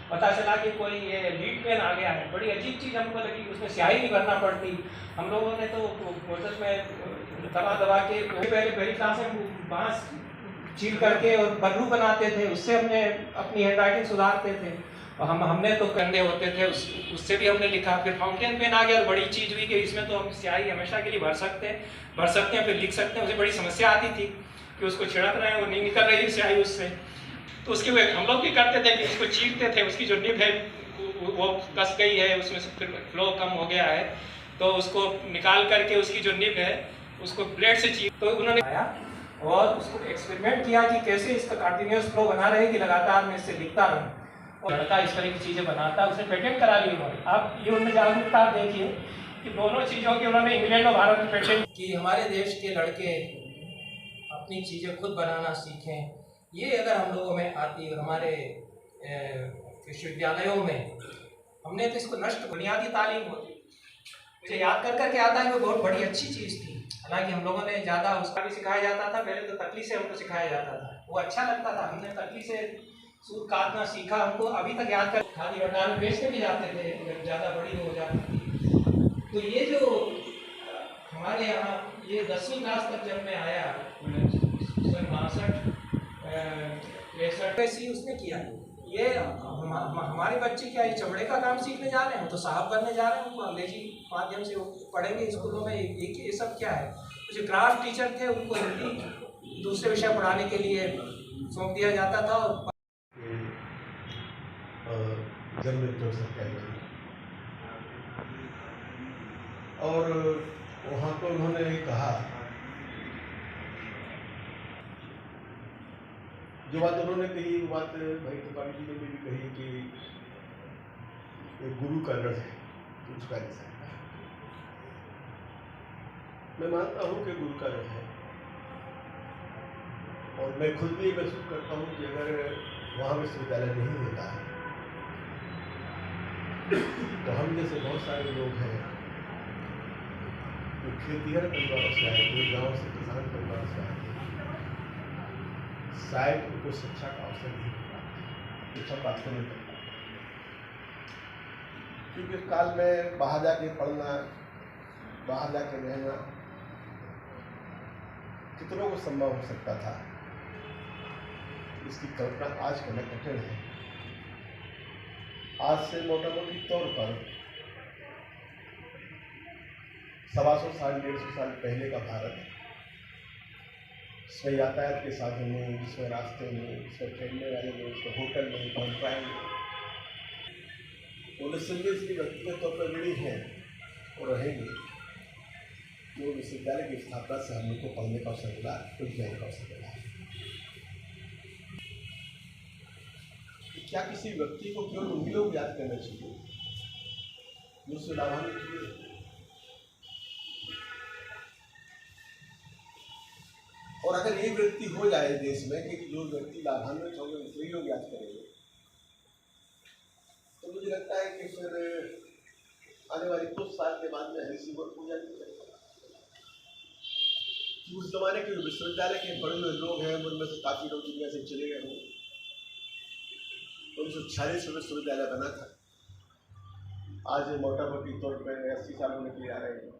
पता चला कि कोई ये लीड पेन आ गया है। बड़ी अजीब चीज़ हमको लगी, उसमें स्याही नहीं भरना पड़ती। हम लोगों ने तो बोतल में दबा के पहली क्लास में बांस छील करके और बल्लू बनाते थे, उससे हमने अपनी हैंड राइटिंग सुधारते थे। और हमने तो कंधे होते थे, उससे भी हमने लिखा। फिर फाउंटेन पेन आ गया और बड़ी चीज़ हुई कि इसमें तो हम स्याही हमेशा के लिए भर सकते हैं, फिर लिख सकते हैं। उसे बड़ी समस्या आती थी कि उसको छिड़क रहे हैं, वो नहीं निकल रही स्याही उससे। तो उसके हम लोग भी करते थे कि उसको चीरते थे, उसकी जो निब है वो कस गई है, उसमें से फिर फ्लो कम हो गया है, तो उसको निकाल करके उसकी जो निब है उसको ब्लेड से चीर। तो उन्होंने आया और उसको एक्सपेरिमेंट किया कि कैसे इसका कंटिन्यूस फ्लो बना रहे कि लगातार मैं इससे लिखता रहूँ। और लड़का इस तरह की चीज़ें बनाता, उसने पेटेंट करा ली उन्होंने। आप ये उनमें जागरूकता देखिए कि दोनों चीज़ों की उन्होंने इंग्लैंड और भारत में पेटेंट की। हमारे देश के लड़के अपनी चीज़ें खुद बनाना सीखें, ये अगर हम लोगों में आती और हमारे विश्वविद्यालयों में हमने तो इसको नष्ट बुनियादी तालीम होती। मुझे याद कर करके आता है वो बहुत बड़ी अच्छी चीज़ थी। हालांकि हम लोगों ने ज़्यादा उसका भी सिखाया जाता था, पहले तो तकली से हमको सिखाया जाता था, वो अच्छा लगता था। हमने तकली से सूत काटना सीखा, हमको अभी तक याद कर। खादी भंडार में बेचने भी जाते थे जब ज़्यादा बड़ी हो जाती थी। तो ये जो हमारे यहाँ ये 10वीं क्लास तक जब मैं आया 62-63 उसने किया। ये हमारे बच्चे क्या ये चमड़े का काम सीखने जा रहे हैं, तो साहब बनने जा रहे हैं, उनको अंग्रेजी माध्यम से पढ़ेंगे स्कूलों में। ये सब क्या है? जो क्राफ्ट टीचर थे उनको हिंदी दूसरे विषय पढ़ाने के लिए सौंप दिया जाता था। और वहाँ पर उन्होंने कहा, जो बात उन्होंने कही वो बात भाई त्रिपाठी जी ने भी कही कि गुरु का रण है तो झुका नहीं सकता। मैं मानता हूँ कि गुरु का रण है, और मैं खुद भी महसूस करता हूँ कि अगर वहाँ विश्वविद्यालय नहीं होता है तो हम जैसे बहुत सारे लोग हैं जो खेतीहर परिवारों से आए, जो गाँव से किसान परिवार से आए, शायद उनको शिक्षा का अवसर नहीं मिला, शिक्षा प्राप्त नहीं कर पाए। क्योंकि इस काल में बाहर जाके पढ़ना, बाहर जाके रहना कितनों को संभव हो सकता था, इसकी कल्पना आज करना कठिन है। आज से मोटा मोटी तौर पर 125 साल 150 साल पहले का भारत, जिसमें यातायात के साधन नहीं, जिसमें रास्ते नहीं, जिसमें ठहरने वाले नहीं, जिसमें होटल नहीं, कॉन्ट्रैक्ट नहीं, वो निस्संदेह इसकी व्यक्तिगत तौर पर ऋणी हैं और रहेंगे। जो विश्वविद्यालय की स्थापना से हम लोग को पढ़ने का अवसर मिला, कुछ ज्ञान का अवसर मिला। क्या किसी व्यक्ति को केवल उन्हीं लोग याद करना चाहिए जो उससे लाभान्वित हुए? और अगर एक व्यक्ति हो जाए देश में कि जो व्यक्ति लाभान्वित होंगे उससे लोग याद करेंगे, तो मुझे लगता है कि फिर आने वाले कुछ साल के बाद में हरी सिंह पूजा नहीं करेगा। उस जमाने के विश्वविद्यालय के बड़े हुए लोग हैं, उनमें से काफी लोग दुनिया से चले गए होंगे। 1946 में विश्वविद्यालय बना था, आज मोटा मोटी तौर पर 80 साल होने के लिए आ रहे हैं।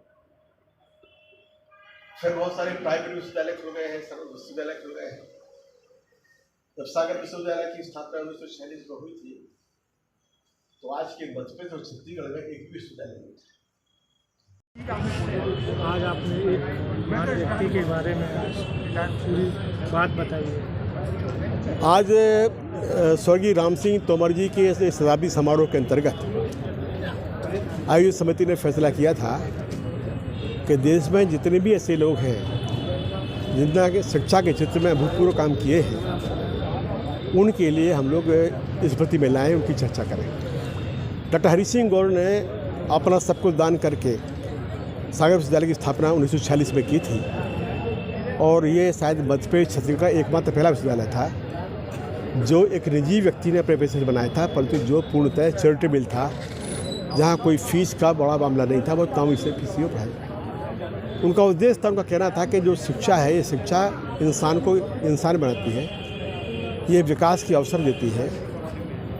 फिर बहुत सारे प्राइवेट विश्वविद्यालय खुल गए हैं, सर्व विश्वविद्यालय खुल गए हैं। जब सागर विश्वविद्यालय की स्थापना 1946 में हुई थी, तो आज के मध्य प्रदेश और छत्तीसगढ़ में एक भी विश्वविद्यालय नहीं था। आज आपने एक महान व्यक्ति के बारे में पूरी बात बताइए। आज स्वर्गीय राम सिंह तोमर जी के शताब्दी समारोह के अंतर्गत आयोजित समिति ने फैसला किया था कि देश में जितने भी ऐसे लोग हैं जिनके शिक्षा के क्षेत्र में अभूतपूर्व काम किए हैं, उनके लिए हम लोग इस प्रति में लाएँ, उनकी चर्चा करें। डॉक्टर हरि सिंह गौर ने अपना सब कुछ दान करके सागर विश्वविद्यालय की स्थापना 1946 में की थी, और ये शायद मध्य प्रदेश छत्तीसगढ़ का एकमात्र पहला विश्वविद्यालय था जो एक निजी व्यक्ति ने अपने पैसे से बनाया था, परंतु जो पूर्णतः चैरिटेबल था, जहाँ कोई फीस का बड़ा मामला नहीं था, वो तमाम से किसी को पढ़ाया। उनका उद्देश्य था, उनका कहना था कि जो शिक्षा है, ये शिक्षा इंसान को इंसान बनाती है, ये विकास की अवसर देती है,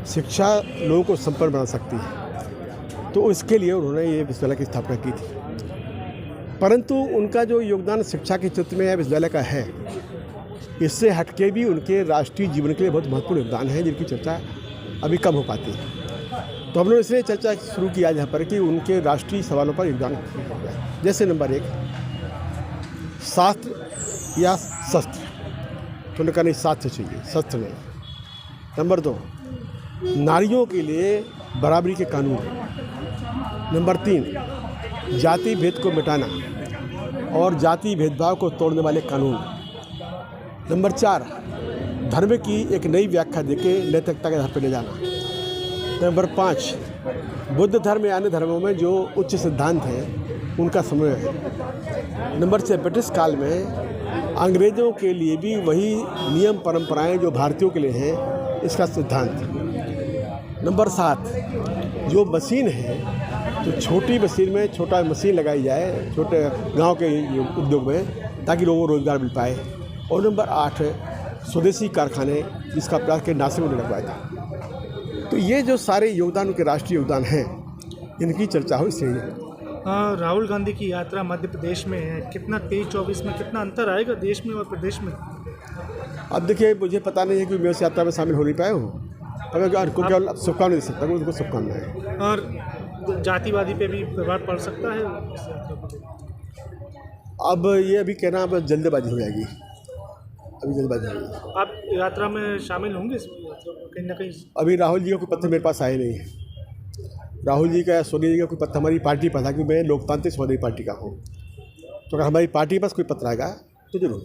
शिक्षा लोगों को संपन्न बना सकती है, तो इसके लिए उन्होंने ये विश्वविद्यालय की स्थापना की थी। परंतु उनका जो योगदान शिक्षा के क्षेत्र में विश्वविद्यालय का है, इससे हटके भी उनके राष्ट्रीय जीवन के लिए बहुत महत्वपूर्ण योगदान है, जिनकी चर्चा अभी कम हो पाती है। तो हम लोग इसलिए चर्चा शुरू किया यहाँ पर कि उनके राष्ट्रीय सवालों पर योगदान हो गया। जैसे नंबर 1, शास्त्र या शस्त्र, तो उन्होंने कहा नहीं, शास्त्र चाहिए, शस्त्र नहीं। नंबर 2, नारियों के लिए बराबरी के कानून। नंबर 3, जाति भेद को मिटाना और जाति भेदभाव को तोड़ने वाले कानून। नंबर 4, धर्म की एक नई व्याख्या देके नैतिकता के आधार पर ले जाना। नंबर 5, बुद्ध धर्म या अन्य धर्मों में जो उच्च सिद्धांत हैं उनका समन्वय है। नंबर 6, ब्रिटिश काल में अंग्रेज़ों के लिए भी वही नियम परंपराएं जो भारतीयों के लिए हैं, इसका सिद्धांत। नंबर 7, जो मशीन है, तो छोटी मशीन में छोटा मशीन लगाई जाए छोटे गांव के उद्योग में, ताकि लोगों को रोज़गार मिल पाए। और नंबर 8, स्वदेशी कारखाने, जिसका प्रयास के नासिक में लगवाया था। तो ये जो सारे योगदान, उनके राष्ट्रीय योगदान हैं, इनकी चर्चा हो इसलिए। राहुल गांधी की यात्रा मध्य प्रदेश में है, कितना 23-24 में कितना अंतर आएगा देश में और प्रदेश में? अब देखिए, मुझे पता नहीं है कि मैं उस यात्रा में शामिल हो नहीं पाया हूँ, अगर को केवल शुभकामनाएं दे सकता हूँ, उनको शुभकामनाएं। और जातिवादी पे भी प्रभाव पड़ सकता है इस यात्रा को? अब ये अभी कहना अब जल्दबाजी हो जाएगी, अभी जल्दबाजी हो जाएगी। आप यात्रा में शामिल होंगे इस यात्रा में कहीं ना कहीं? अभी राहुल जी का कोई पत्र मेरे पास आए नहीं है। राहुल जी का या सोनिया जी का कोई पत्र हमारी पार्टी पर था, क्योंकि मैं लोकतांत्रिक समाजवादी पार्टी का हूँ। तो अगर हमारी पार्टी के पास कोई पत्र आएगा तो जरूर।